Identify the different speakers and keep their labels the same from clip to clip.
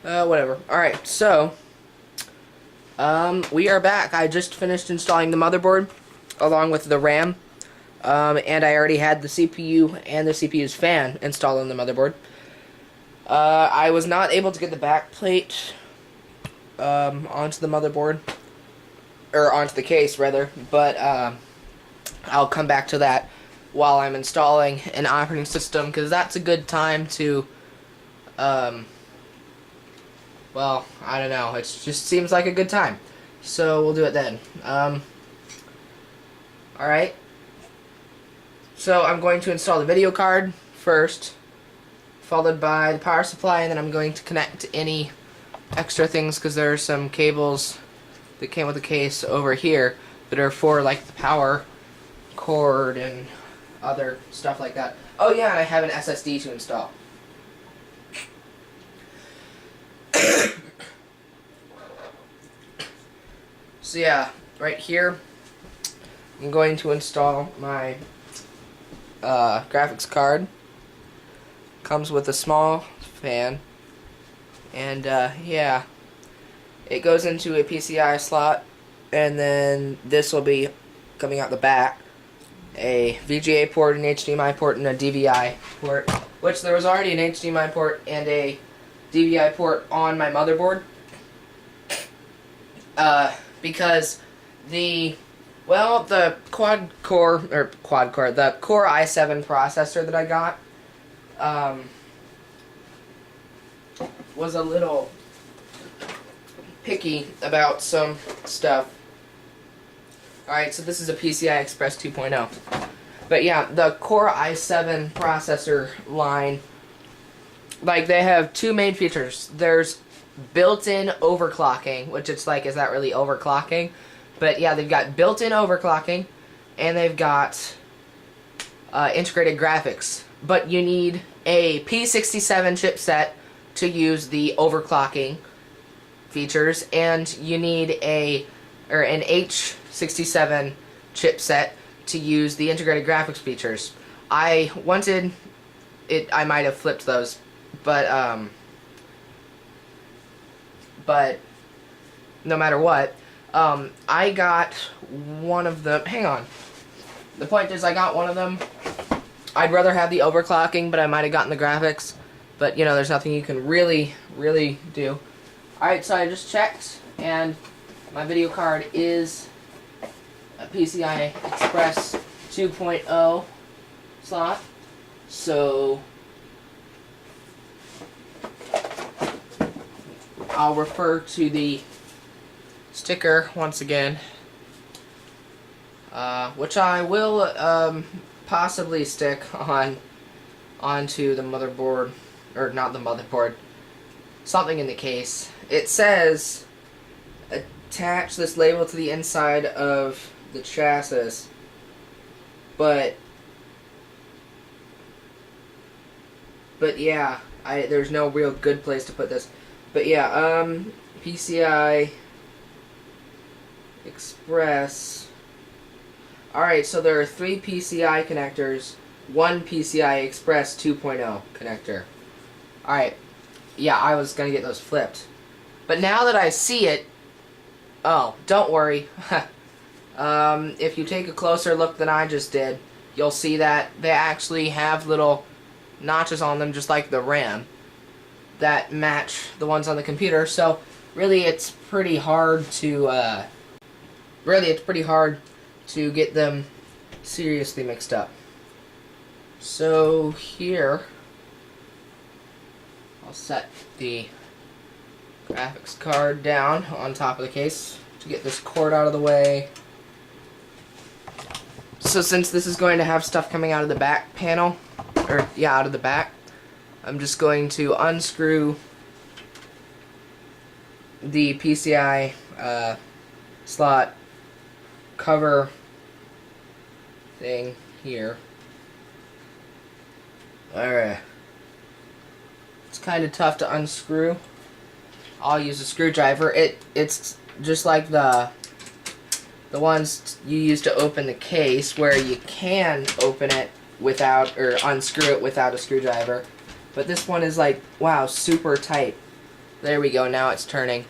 Speaker 1: Whatever. Alright, so, we are back. I just finished installing the motherboard, along with the RAM, and I already had the CPU and the CPU's fan installed on the motherboard. I was not able to get the back plate, onto the motherboard, or onto the case, rather, but, I'll come back to that while I'm installing an operating system, because that's a good time to, well, I don't know. It just seems like a good time. So we'll do it then. Alright. So I'm going to install the video card first, followed by the power supply, and then I'm going to connect any extra things, because there are some cables that came with the case over here that are for, like, the power cord and other stuff like that. Oh yeah, and I have an SSD to install. So yeah, right here, I'm going to install my graphics card. Comes with a small fan, and yeah, it goes into a PCI slot, and then this will be coming out the back, a VGA port, an HDMI port, and a DVI port, which there was already an HDMI port and a DVI port on my motherboard, because the the the Core i7 processor that I got was a little picky about some stuff. Alright, so this is a PCI Express 2.0. But yeah, the Core i7 processor line, like, they have two main features. There's built-in overclocking, which it's like, is that really overclocking? But yeah, they've got built-in overclocking, and they've got integrated graphics. But you need a P67 chipset to use the overclocking features, and you need an H67 chipset to use the integrated graphics features. I wanted it. I might have flipped those, but no matter what, I got one of them. Hang on. The point is, I got one of them. I'd rather have the overclocking, but I might have gotten the graphics. But, you know, there's nothing you can really do. Alright, so I just checked, and my video card is a PCI Express 2.0 slot. So I'll refer to the sticker once again, which I will possibly stick onto the motherboard, or not the motherboard, something in the case. It says attach this label to the inside of the chassis, but yeah, there's no real good place to put this. But yeah, PCI Express. Alright, so there are 3 PCI connectors, 1 PCI Express 2.0 connector. Alright, yeah, I was gonna get those flipped. But now that I see it, oh, don't worry. If you take a closer look than I just did, you'll see that they actually have little notches on them, just like the RAM, that match the ones on the computer. So really, it's pretty hard to get them seriously mixed up. So here, I'll set the graphics card down on top of the case to get this cord out of the way. So since this is going to have stuff coming out of the back panel, or yeah, out of the back, I'm just going to unscrew the PCI slot cover thing here. Alright. It's kind of tough to unscrew. I'll use a screwdriver. It's just like the ones you use to open the case, where you can open it without, or unscrew it without a screwdriver. But this one is like, wow, super tight. There we go, now it's turning.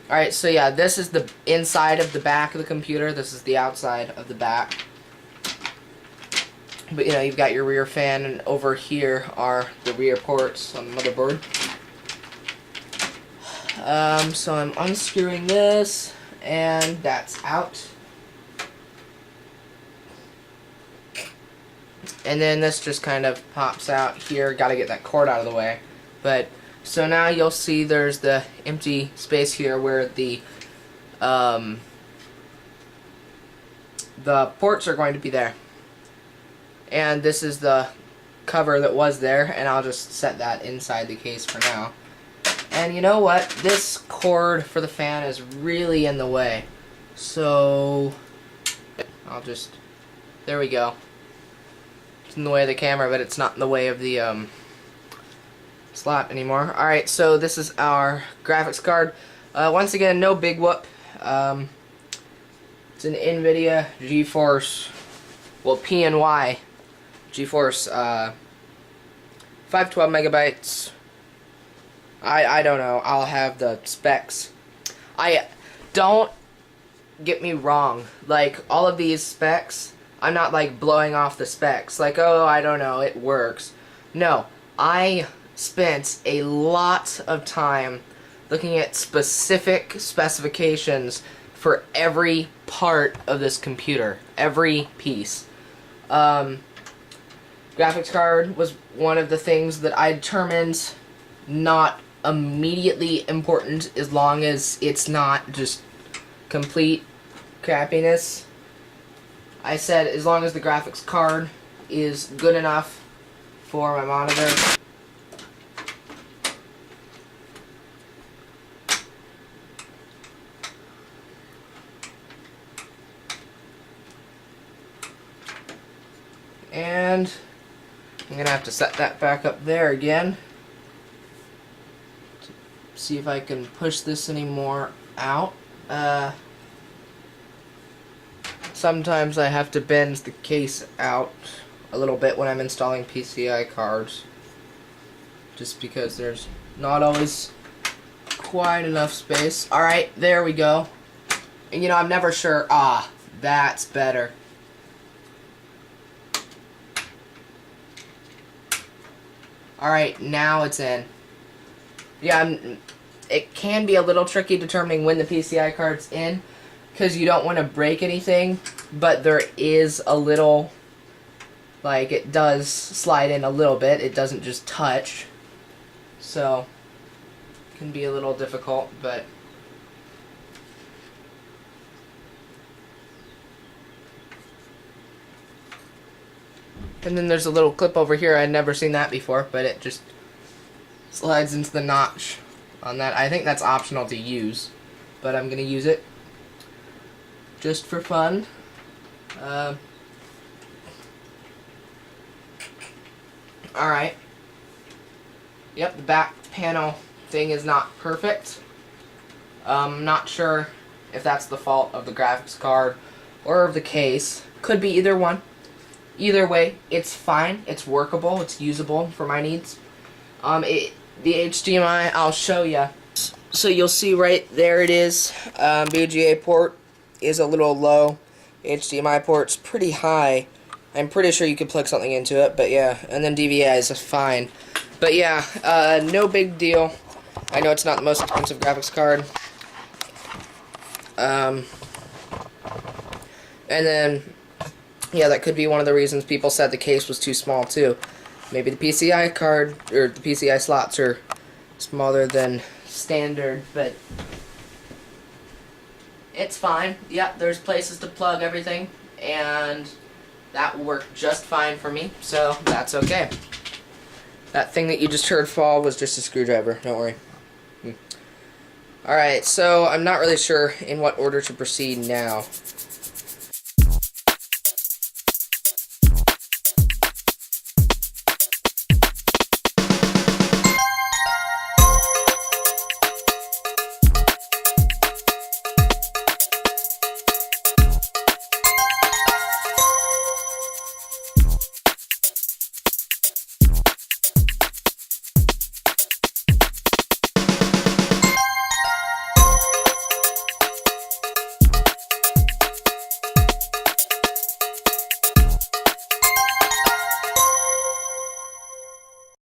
Speaker 1: Alright, so yeah, this is the inside of the back of the computer. This is the outside of the back. But you know, you've got your rear fan, and over here are the rear ports on the motherboard. So I'm unscrewing this, and that's out. And then this just kind of pops out here. Got to get that cord out of the way. But so now you'll see there's the empty space here where the ports are going to be there. And this is the cover that was there, and I'll just set that inside the case for now. And you know what? This cord for the fan is really in the way. So I'll just, there we go. It's in the way of the camera, but it's not in the way of the slot anymore. Alright, so this is our graphics card. Once again, no big whoop. It's an NVIDIA GeForce, well, PNY GeForce 512 megabytes. I don't know. I'll have the specs. Don't get me wrong. Like, all of these specs, I'm not like blowing off the specs. Like, oh, I don't know, it works. No, I spent a lot of time looking at specific specifications for every part of this computer. Every piece. Graphics card was one of the things that I determined not immediately important, as long as it's not just complete crappiness. I said as long as the graphics card is good enough for my monitor. And I'm going to have to set that back up there again. See if I can push this anymore out. Sometimes I have to bend the case out a little bit when I'm installing PCI cards, just because there's not always quite enough space. Alright, there we go. And you know, I'm never sure. Ah, that's better. Alright, now it's in. Yeah, it can be a little tricky determining when the PCI card's in, because you don't want to break anything, but there is a little, like, it does slide in a little bit. It doesn't just touch. So, it can be a little difficult, but and then there's a little clip over here. I'd never seen that before, but it just slides into the notch on that. I think that's optional to use, but I'm going to use it just for fun. Alright. Yep, the back panel thing is not perfect. I'm not sure if that's the fault of the graphics card or of the case. Could be either one. Either way, it's fine. It's workable. It's usable for my needs. The HDMI, I'll show you. So you'll see right there it is. VGA port is a little low. HDMI port's pretty high. I'm pretty sure you could plug something into it, but yeah. And then DVI is fine. But yeah, no big deal. I know it's not the most expensive graphics card. And then, yeah, that could be one of the reasons people said the case was too small too. Maybe the PCI card, or the PCI slots are smaller than standard, but it's fine. Yep, there's places to plug everything, and that will work just fine for me, so that's okay. That thing that you just heard fall was just a screwdriver, don't worry. Alright, so I'm not really sure in what order to proceed now.